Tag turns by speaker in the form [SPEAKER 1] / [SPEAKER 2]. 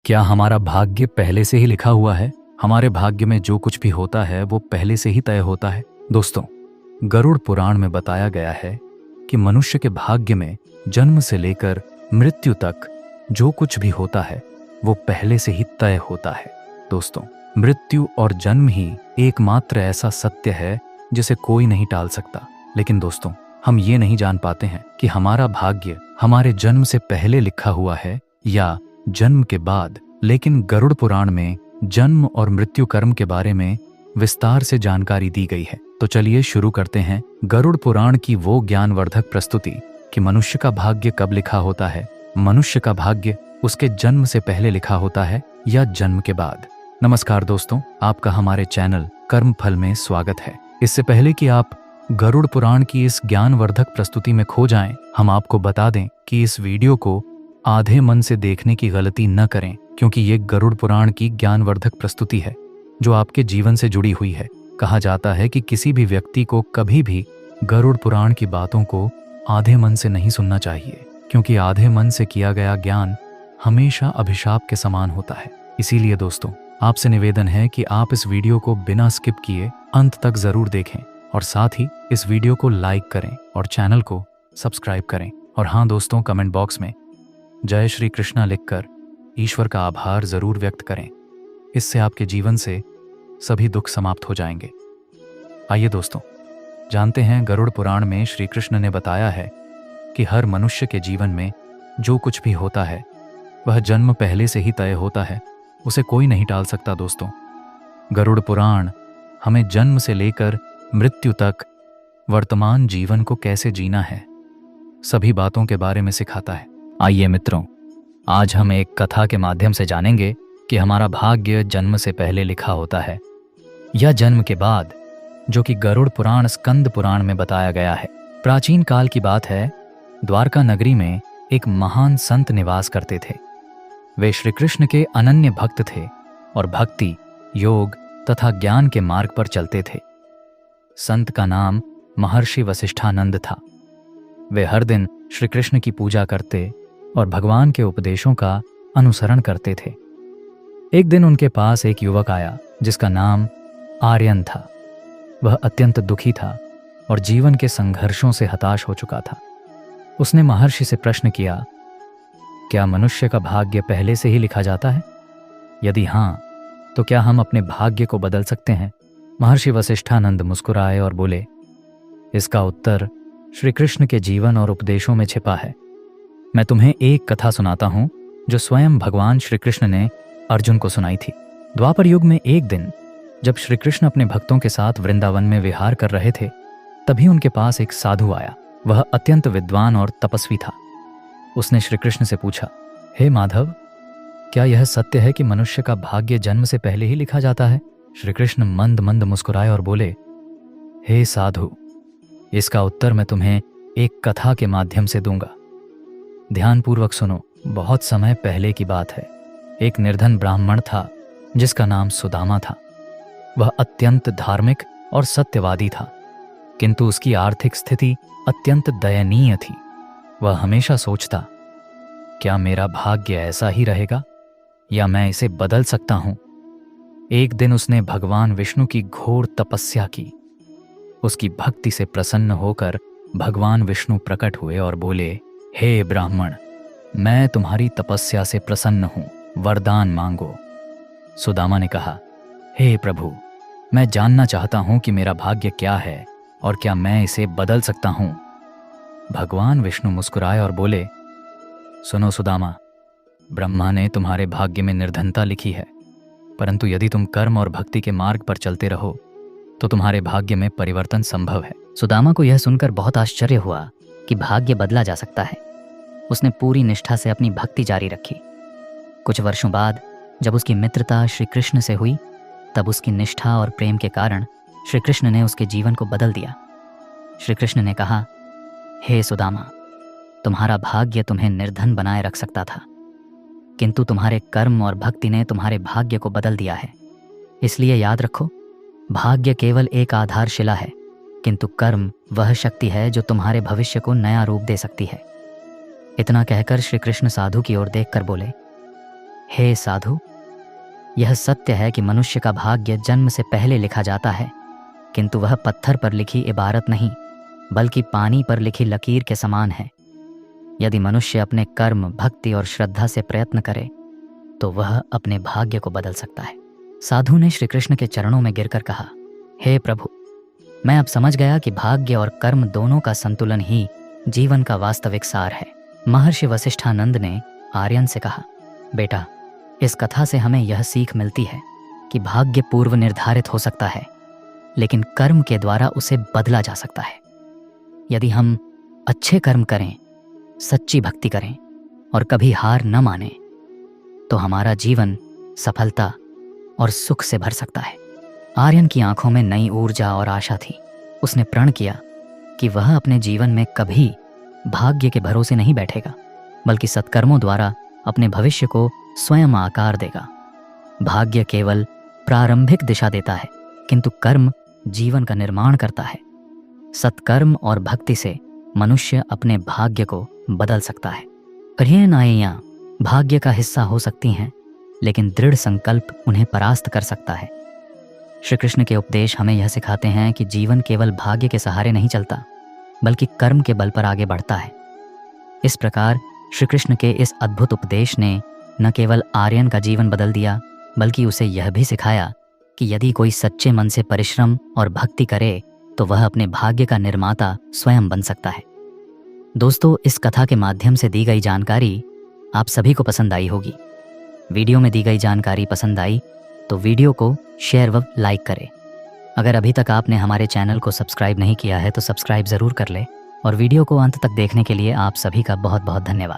[SPEAKER 1] क्या हमारा भाग्य पहले से ही लिखा हुआ है? हमारे भाग्य में जो कुछ भी होता है वो पहले से ही तय होता है। दोस्तों, गरुड़ पुराण में बताया गया है कि मनुष्य के भाग्य में जन्म से लेकर मृत्यु तक जो कुछ भी होता है वो पहले से ही तय होता है। दोस्तों, मृत्यु और जन्म ही एकमात्र ऐसा सत्य है जिसे कोई नहीं टाल सकता। लेकिन दोस्तों, हम ये नहीं जान पाते हैं कि हमारा भाग्य हमारे जन्म से पहले लिखा हुआ है या जन्म के बाद। लेकिन गरुड़ पुराण में जन्म और मृत्यु कर्म के बारे में विस्तार से जानकारी दी गई है। तो चलिए शुरू करते हैं गरुड़ पुराण की वो ज्ञानवर्धक प्रस्तुति कि मनुष्य का भाग्य कब लिखा होता है। मनुष्य का भाग्य उसके जन्म से पहले लिखा होता है या जन्म के बाद। नमस्कार दोस्तों, आपका हमारे चैनल कर्मफल में स्वागत है। इससे पहले कि आप गरुड़ पुराण की इस ज्ञानवर्धक प्रस्तुति में खो जाएं, हम आपको बता दें कि इस वीडियो को आधे मन से देखने की गलती न करें, क्योंकि ये गरुड़ पुराण की ज्ञानवर्धक प्रस्तुति है जो आपके जीवन से जुड़ी हुई है। कहा जाता है कि किसी भी व्यक्ति को कभी भी गरुड़ पुराण की बातों को आधे मन से नहीं सुनना चाहिए, क्योंकि आधे मन से किया गया ज्ञान हमेशा अभिशाप के समान होता है। इसीलिए दोस्तों, आपसे निवेदन है कि आप इस वीडियो को बिना स्किप किए अंत तक जरूर देखें और साथ ही इस वीडियो को लाइक करें और चैनल को सब्सक्राइब करें। और हाँ दोस्तों, कमेंट बॉक्स में जय श्री कृष्णा लिखकर ईश्वर का आभार जरूर व्यक्त करें। इससे आपके जीवन से सभी दुख समाप्त हो जाएंगे। आइए दोस्तों, जानते हैं गरुड़ पुराण में श्री कृष्ण ने बताया है कि हर मनुष्य के जीवन में जो कुछ भी होता है वह जन्म पहले से ही तय होता है, उसे कोई नहीं टाल सकता। दोस्तों, गरुड़ पुराण हमें जन्म से लेकर मृत्यु तक वर्तमान जीवन को कैसे जीना है सभी बातों के बारे में सिखाता है। आइए मित्रों, आज हम एक कथा के माध्यम से जानेंगे कि हमारा भाग्य जन्म से पहले लिखा होता है या जन्म के बाद, जो कि गरुड़ पुराण स्कंद पुराण में बताया गया है। प्राचीन काल की बात है, द्वारका नगरी में एक महान संत निवास करते थे। वे श्री कृष्ण के अनन्य भक्त थे और भक्ति, योग तथा ज्ञान के मार्ग पर चलते थे। संत का नाम महर्षि वशिष्ठानंद था। वे हर दिन श्री कृष्ण की पूजा करते और भगवान के उपदेशों का अनुसरण करते थे। एक दिन उनके पास एक युवक आया जिसका नाम आर्यन था। वह अत्यंत दुखी था और जीवन के संघर्षों से हताश हो चुका था। उसने महर्षि से प्रश्न किया, क्या मनुष्य का भाग्य पहले से ही लिखा जाता है? यदि हाँ, तो क्या हम अपने भाग्य को बदल सकते हैं? महर्षि वशिष्ठानंद मुस्कुराए और बोले, इसका उत्तर श्री कृष्ण के जीवन और उपदेशों में छिपा है। मैं तुम्हें एक कथा सुनाता हूं जो स्वयं भगवान श्री कृष्ण ने अर्जुन को सुनाई थी। द्वापर युग में एक दिन जब श्री कृष्ण अपने भक्तों के साथ वृंदावन में विहार कर रहे थे, तभी उनके पास एक साधु आया। वह अत्यंत विद्वान और तपस्वी था। उसने श्री कृष्ण से पूछा, हे माधव, क्या यह सत्य है कि मनुष्य का भाग्य जन्म से पहले ही लिखा जाता है? श्री कृष्ण मंद मंद मुस्कुराए और बोले, हे साधु, इसका उत्तर मैं तुम्हें एक कथा के माध्यम से दूंगा। ध्यानपूर्वक सुनो। बहुत समय पहले की बात है। एक निर्धन ब्राह्मण था जिसका नाम सुदामा था। वह अत्यंत धार्मिक और सत्यवादी था, किंतु उसकी आर्थिक स्थिति अत्यंत दयनीय थी। वह हमेशा सोचता, क्या मेरा भाग्य ऐसा ही रहेगा या मैं इसे बदल सकता हूं? एक दिन उसने भगवान विष्णु की घोर तपस्या की। उसकी भक्ति से प्रसन्न होकर भगवान विष्णु प्रकट हुए और बोले, हे ब्राह्मण, मैं तुम्हारी तपस्या से प्रसन्न हूं, वरदान मांगो। सुदामा ने कहा, हे प्रभु, मैं जानना चाहता हूं कि मेरा भाग्य क्या है और क्या मैं इसे बदल सकता हूं। भगवान विष्णु मुस्कुराए और बोले, सुनो सुदामा, ब्रह्मा ने तुम्हारे भाग्य में निर्धनता लिखी है, परंतु यदि तुम कर्म और भक्ति के मार्ग पर चलते रहो तो तुम्हारे भाग्य में परिवर्तन संभव है।
[SPEAKER 2] सुदामा को यह सुनकर बहुत आश्चर्य हुआ कि भाग्य बदला जा सकता है। उसने पूरी निष्ठा से अपनी भक्ति जारी रखी। कुछ वर्षों बाद जब उसकी मित्रता श्री कृष्ण से हुई, तब उसकी निष्ठा और प्रेम के कारण श्री कृष्ण ने उसके जीवन को बदल दिया। श्री कृष्ण ने कहा, हे सुदामा, तुम्हारा भाग्य तुम्हें निर्धन बनाए रख सकता था, किंतु तुम्हारे कर्म और भक्ति ने तुम्हारे भाग्य को बदल दिया है। इसलिए याद रखो, भाग्य केवल एक आधारशिला है, किंतु कर्म वह शक्ति है जो तुम्हारे भविष्य को नया रूप दे सकती है। इतना कहकर श्री कृष्ण साधु की ओर देखकर बोले, हे साधु, यह सत्य है कि मनुष्य का भाग्य जन्म से पहले लिखा जाता है, किंतु वह पत्थर पर लिखी इबारत नहीं, बल्कि पानी पर लिखी लकीर के समान है। यदि मनुष्य अपने कर्म, भक्ति और श्रद्धा से प्रयत्न करे तो वह अपने भाग्य को बदल सकता है। साधु ने श्री कृष्ण के चरणों में गिरकर कहा, हे प्रभु, मैं अब समझ गया कि भाग्य और कर्म दोनों का संतुलन ही जीवन का वास्तविक सार है। महर्षि वशिष्ठानंद ने आर्यन से कहा, बेटा, इस कथा से हमें यह सीख मिलती है कि भाग्य पूर्व निर्धारित हो सकता है, लेकिन कर्म के द्वारा उसे बदला जा सकता है। यदि हम अच्छे कर्म करें, सच्ची भक्ति करें और कभी हार न माने, तो हमारा जीवन सफलता और सुख से भर सकता है। आर्यन की आंखों में नई ऊर्जा और आशा थी। उसने प्रण किया कि वह अपने जीवन में कभी भाग्य के भरोसे नहीं बैठेगा, बल्कि सत्कर्मों द्वारा अपने भविष्य को स्वयं आकार देगा। भाग्य केवल प्रारंभिक दिशा देता है, किंतु कर्म जीवन का निर्माण करता है। सत्कर्म और भक्ति से मनुष्य अपने भाग्य को बदल सकता है। कठिनाइयां भाग्य का हिस्सा हो सकती हैं, लेकिन दृढ़ संकल्प उन्हें परास्त कर सकता है। श्री कृष्ण के उपदेश हमें यह सिखाते हैं कि जीवन केवल भाग्य के सहारे नहीं चलता, बल्कि कर्म के बल पर आगे बढ़ता है। इस प्रकार श्री कृष्ण के इस अद्भुत उपदेश ने न केवल आर्यन का जीवन बदल दिया, बल्कि उसे यह भी सिखाया कि यदि कोई सच्चे मन से परिश्रम और भक्ति करे तो वह अपने भाग्य का निर्माता स्वयं बन सकता है। दोस्तों, इस कथा के माध्यम से दी गई जानकारी आप सभी को पसंद आई होगी। वीडियो में दी गई जानकारी पसंद आई तो वीडियो को शेयर व लाइक करें। अगर अभी तक आपने हमारे चैनल को सब्सक्राइब नहीं किया है तो सब्सक्राइब ज़रूर कर लें, और वीडियो को अंत तक देखने के लिए आप सभी का बहुत बहुत धन्यवाद।